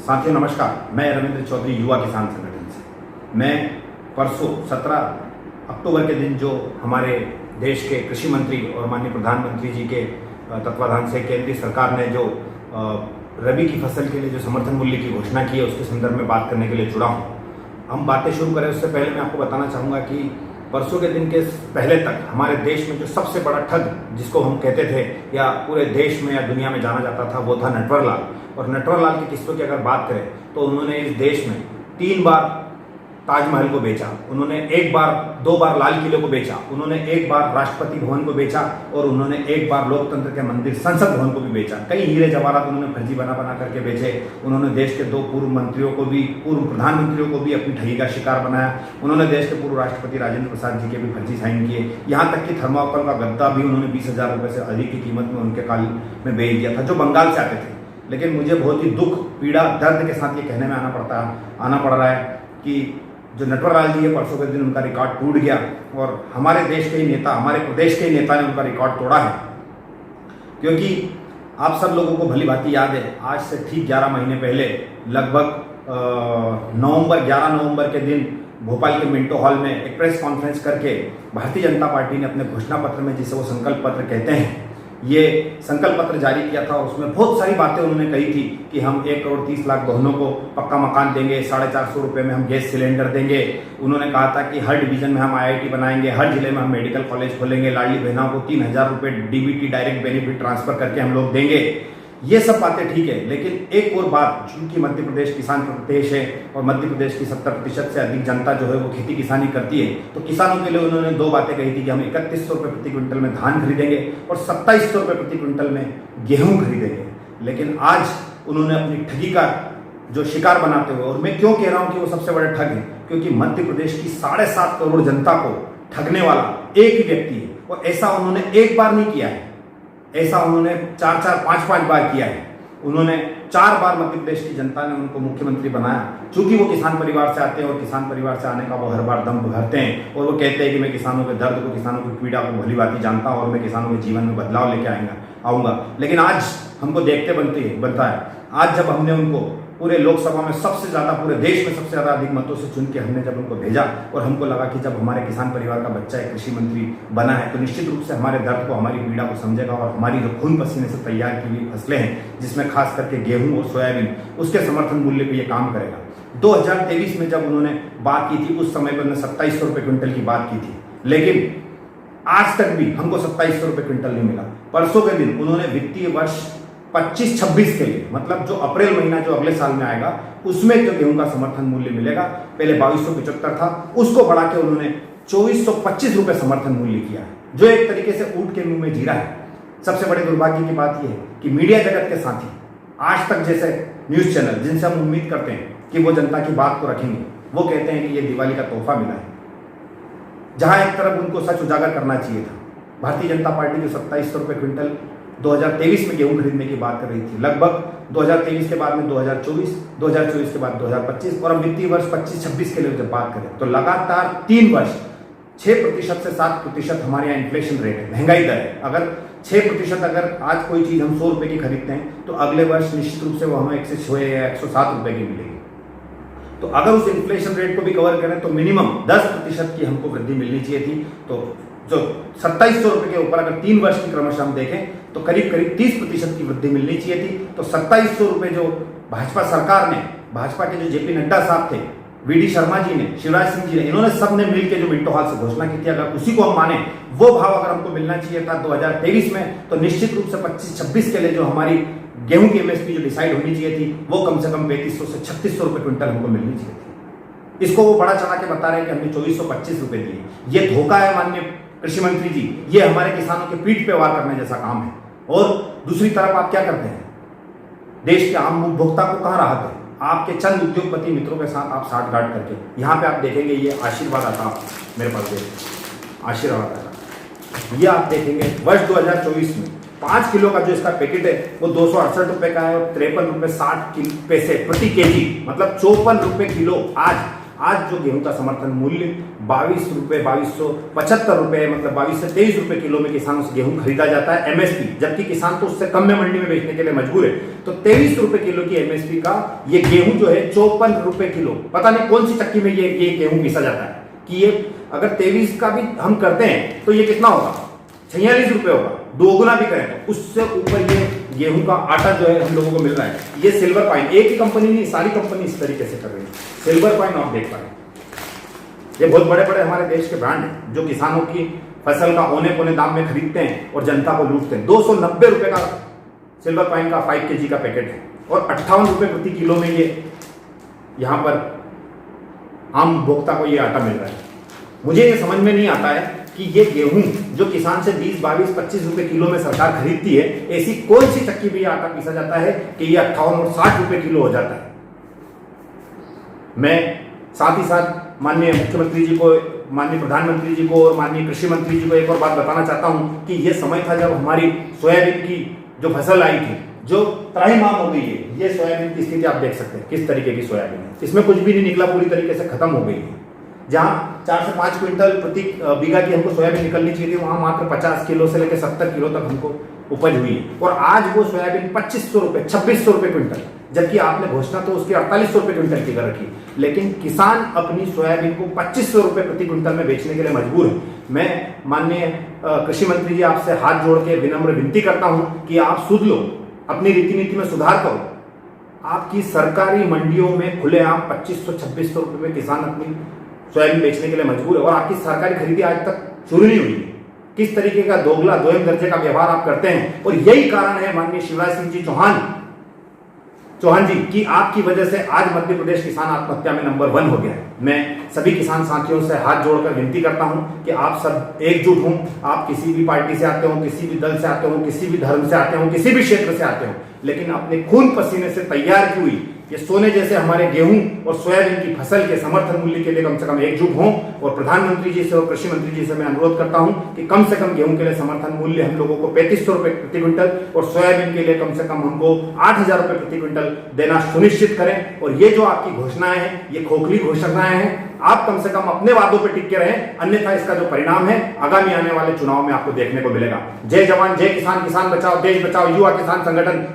साथियों नमस्कार, मैं रविंद्र चौधरी युवा किसान संगठन से। मैं परसों 17 अक्टूबर के दिन जो हमारे देश के कृषि मंत्री और माननीय प्रधानमंत्री जी के तत्वाधान से केंद्रीय सरकार ने जो रबी की फसल के लिए जो समर्थन मूल्य की घोषणा की है उसके संदर्भ में बात करने के लिए जुड़ा हूँ। हम बातें शुरू करें उससे पहले मैं आपको बताना चाहूँगा कि परसों के दिन के पहले तक हमारे देश में जो सबसे बड़ा ठग जिसको हम कहते थे या पूरे देश में या दुनिया में जाना जाता था वो था नटवर लाल। और नटवर लाल की किस्तों की अगर बात करें तो उन्होंने इस देश में 3 बार ताजमहल को बेचा, उन्होंने 2 बार लाल किले को बेचा, उन्होंने 1 बार राष्ट्रपति भवन को बेचा और उन्होंने 1 बार लोकतंत्र के मंदिर संसद भवन को भी बेचा। कई हीरे जवाहरात उन्होंने फर्जी बना करके बेचे। उन्होंने देश के 2 पूर्व मंत्रियों को भी, पूर्व प्रधानमंत्रियों को भी अपनी ठगी का शिकार बनाया। उन्होंने देश के पूर्व राष्ट्रपति राजेंद्र प्रसाद जी के भी फर्जी साइन किए। यहाँ तक कि थर्माकोल का गद्दा भी उन्होंने 20,000 रुपये से अधिक की कीमत में उनके काल में बेच दिया था, जो बंगाल से आते थे। लेकिन मुझे बहुत ही दुख, पीड़ा, दर्द के साथ ये कहने में आना पड़ रहा है कि जो नटवर लाल जी है, परसों के दिन उनका रिकॉर्ड टूट गया और हमारे देश के ही नेता, हमारे प्रदेश के ही नेता ने उनका रिकॉर्ड तोड़ा है। क्योंकि आप सब लोगों को भली भांति याद है, आज से ठीक 11 महीने पहले लगभग 11 नवंबर के दिन भोपाल के मिंटो हॉल में एक प्रेस कॉन्फ्रेंस करके भारतीय जनता पार्टी ने अपने घोषणा पत्र में, जिसे वो संकल्प पत्र कहते हैं, ये संकल्प पत्र जारी किया था। उसमें बहुत सारी बातें उन्होंने कही थी कि हम 1,30,00,000 बहनों को पक्का मकान देंगे, 450 रुपये में हम गैस सिलेंडर देंगे। उन्होंने कहा था कि हर डिवीजन में हम IIT बनाएंगे, हर जिले में हम मेडिकल कॉलेज खोलेंगे, लाडली बहनों को 3,000 रुपये DBT डायरेक्ट बेनिफिट ट्रांसफर करके हम लोग देंगे। ये सब बातें ठीक है, लेकिन एक और बात, चूंकि मध्य प्रदेश किसान प्रदेश है और मध्य प्रदेश की 70% से अधिक जनता जो है वो खेती किसानी करती है, तो किसानों के लिए उन्होंने 2 बातें कही थी कि हम 3100 रुपये प्रति क्विंटल में धान खरीदेंगे और 2700 रुपये प्रति क्विंटल में गेहूं खरीदेंगे। लेकिन आज उन्होंने अपनी ठगी का जो शिकार बनाते हुए, और मैं क्यों कह रहा हूं कि वो सबसे बड़े ठग है, क्योंकि मध्य प्रदेश की 7.5 करोड़ जनता को ठगने वाला एक ही व्यक्ति है। और ऐसा उन्होंने एक बार नहीं किया है, ऐसा उन्होंने 4-4, 5-5 बार किया है। उन्होंने 4 बार मध्य प्रदेश की जनता ने उनको मुख्यमंत्री बनाया। चूंकि वो किसान परिवार से आते हैं और किसान परिवार से आने का वो हर बार दम भरते हैं और वो कहते हैं कि मैं किसानों के दर्द को, किसानों की पीड़ा को भली भांति जानता हूं और मैं किसानों के जीवन में बदलाव लेके आऊंगा। लेकिन आज हमको देखते बनता है, आज जब हमने उनको पूरे लोकसभा में सबसे ज्यादा, पूरे देश में सबसे ज्यादा अधिक मतों से चुन के हमने जब उनको भेजा और हमको लगा कि जब हमारे किसान परिवार का बच्चा एक कृषि मंत्री बना है तो निश्चित रूप से हमारे दर्द को, हमारी पीड़ा को समझेगा और हमारी जो खून पसीने से तैयार की हुई फसलें हैं, जिसमें खास करके गेहूं और सोयाबीन, उसके समर्थन मूल्य पर यह काम करेगा। 2023 में जब उन्होंने बात की थी, उस समय पर उन्होंने 2700 रुपये क्विंटल की बात की थी, लेकिन आज तक भी हमको 2700 रुपये क्विंटल नहीं मिला। परसों के दिन उन्होंने वित्तीय वर्ष 25-26 के लिए, मतलब जो अप्रैल महीना जो अगले साल में आएगा, उसमें जो गेहूं का समर्थन मूल्य मिलेगा, पहले 2275 था, उसको बढ़ा के उन्होंने 2425 रुपये समर्थन मूल्य किया है, जो एक तरीके से ऊंट के मुंह में जीरा है। सबसे बड़े दुर्भाग्य की बात यह है कि मीडिया जगत के साथी, आज तक जैसे न्यूज चैनल, जिनसे हम उम्मीद करते हैं कि वो जनता की बात को रखेंगे, वो कहते हैं कि ये दिवाली का तोहफा मिला है। जहां एक तरफ उनको सच उजागर करना चाहिए था, भारतीय जनता पार्टी जो 2700 रुपये क्विंटल 2023 में गेहूं खरीदने की बात कर रही थी, लगभग 2023 के बाद में 2024 के बाद 2025 और अब वित्तीय वर्ष 25-26 के लिए जब बात करें तो लगातार 3 वर्ष 6% से 7% हमारे यहाँ इन्फ्लेशन रेट है, महंगाई दर है। अगर 6%, अगर आज कोई चीज हम 100 रुपए की खरीदते हैं तो अगले वर्ष निश्चित रूप से वो हमें 106 या 107 रुपए की मिलेगी। तो अगर उस इन्फ्लेशन रेट को भी कवर करें तो मिनिमम 10% की हमको वृद्धि मिलनी चाहिए थी। तो जो 2700 रुपए के ऊपर अगर 3 वर्ष की क्रमशः हम देखें तो करीब 30% की वृद्धि मिलनी चाहिए थी। तो 2700 रुपए जो भाजपा सरकार ने, भाजपा के जो JP नड्डा साहब थे, VD शर्मा जी ने, शिवराज सिंह जी ने, इन्होंने सब ने मिलकर जो मिंटो हॉल से घोषणा की थी, अगर उसी को हम माने, वो भाव अगर हमको मिलना चाहिए था 2023 में, तो निश्चित रूप से 25-26 के लिए जो हमारी गेहूं की MSP जो डिसाइड होनी चाहिए थी, वो कम से कम 3500 से 3600 रुपये क्विंटल हमको मिलनी चाहिए थी। इसको वो बड़ा चढ़ा के बता रहे हैं कि हमने 2425 रुपये दिए। ये धोखा है माननीय कृषि मंत्री जी, ये हमारे किसानों के पीठ पे वार करने जैसा काम है। और दूसरी तरफ आप क्या करते हैं, देश के आम उपभोक्ता को कहां राहत है? आपके चंद उद्योगपति मित्रों के साथ आप साठगांठ करके, यहाँ पे आप देखेंगे ये आशीर्वाद आता, मेरे पास आशीर्वाद आता, ये आप देखेंगे वर्ष 2024 में 5 किलो का जो इसका पैकेट है वो 268 रुपए का है और 53 रुपए 60 पैसे प्रति केजी, मतलब 54 रुपए किलो। आज आज जो गेहूं का समर्थन मूल्य 2275 मतलब 22 से 23 रुपए किलो में किसानों से गेहूं खरीदा जाता है एमएसपी, जबकि किसान तो उससे कम में मंडी में बेचने के लिए मजबूर है। तो 23 रुपए किलो की एमएसपी का ये गेहूं जो है 54 रुपए किलो, पता नहीं कौन सी चक्की में ये गेहूं पीसा जाता है कि ये अगर 23 का भी हम करते हैं तो ये कितना होगा, 46 रुपए होगा। दोगुना भी करें तो उससे ऊपर ये गेहूं का आटा जो है हम लोगों को मिल रहा है। ये सिल्वर पाइन, एक ही कंपनी नहीं, सारी कंपनी इस तरीके से कर रही है। सिल्वर पाइन आप देख पा रहे हैं, ये बहुत बड़े बड़े हमारे देश के ब्रांड हैं जो किसानों की फसल का औने पौने दाम में खरीदते हैं और जनता को लूटते हैं। 290 रुपए का सिल्वर पाइन का 5 kg का पैकेट है और 58 रुपए प्रति किलो में ये यहां पर आम उपभोक्ता को ये आटा मिल रहा है। मुझे ये समझ में नहीं आता है कि ये गेहूं जो किसान से 20, 22, 25 रुपए किलो में सरकार खरीदती है, ऐसी कौन सी चक्की में ये आटा पीसा जाता है कि ये 58 और 60 रुपए किलो हो जाता है। मैं साथ ही साथ माननीय मुख्यमंत्री जी को, माननीय प्रधानमंत्री जी को और माननीय कृषि मंत्री जी को एक और बात बताना चाहता हूं कि ये समय था जब हमारी सोयाबीन की जो फसल आई थी, जो त्राहिमाम हो गई है। ये सोयाबीन की स्थिति आप देख सकते हैं किस तरीके की सोयाबीन है, इसमें कुछ भी नहीं निकला, पूरी तरीके से खत्म हो गई है। जहां 4 से 5 क्विंटल प्रति बीघा की हमको सोयाबीन निकलनी चाहिए थी, वहां मात्र 50 किलो से लेकर 70 किलो तक हमको उपज हुई है। और आज वो सोयाबीन 2500 रुपए, 2600 रुपए क्विंटल, जबकि आपने घोषणा तो उसकी 4800 रुपए क्विंटल की कर रखी, लेकिन किसान अपनी सोयाबीन को 2500 रुपए प्रति क्विंटल में बेचने के लिए मजबूर है। मैं माननीय कृषि मंत्री जी आपसे हाथ जोड़ के विनम्र विनती करता हूं कि आप सुध लो, अपनी रीति नीति में सुधार करो। आपकी सरकारी मंडियों में खुलेआम 2500-2600 रुपए में किसान अपनी सोयाबीन बेचने के लिए मजबूर है और आपकी सरकारी खरीदी आज तक शुरू नहीं हुई। किस तरीके का दोगला दोयम दर्जे का व्यवहार आप करते हैं, और यही कारण है माननीय शिवराज सिंह जी चौहान जी की आपकी वजह से आज मध्य प्रदेश किसान आत्महत्या में नंबर 1 हो गया है। मैं सभी किसान साथियों से हाथ जोड़कर विनती करता हूं कि आप सब एकजुट हों। आप किसी भी पार्टी से आते हो, किसी भी दल से आते हो, किसी भी धर्म से आते हो, किसी भी क्षेत्र से आते हो, लेकिन अपने खून पसीने से तैयार की हुई ये सोने जैसे हमारे गेहूं और सोयाबीन की फसल के समर्थन मूल्य के लिए कम से कम एकजुट हों। और प्रधानमंत्री जी से और कृषि मंत्री जी से मैं अनुरोध करता हूं कि कम से कम गेहूं के लिए समर्थन मूल्य हम लोगों को 3500 रुपए प्रति क्विंटल और सोयाबीन के लिए कम से कम हमको 8000 रुपए प्रति क्विंटल देना सुनिश्चित करें। और ये जो आपकी घोषणाएं हैं, ये खोखली घोषणाएं हैं, आप कम से कम अपने वादों पर टिक के रहें, अन्यथा इसका जो परिणाम है आगामी आने वाले चुनाव में आपको देखने को मिलेगा। जय जवान जय किसान, किसान बचाओ देश बचाओ, युवा किसान संगठन।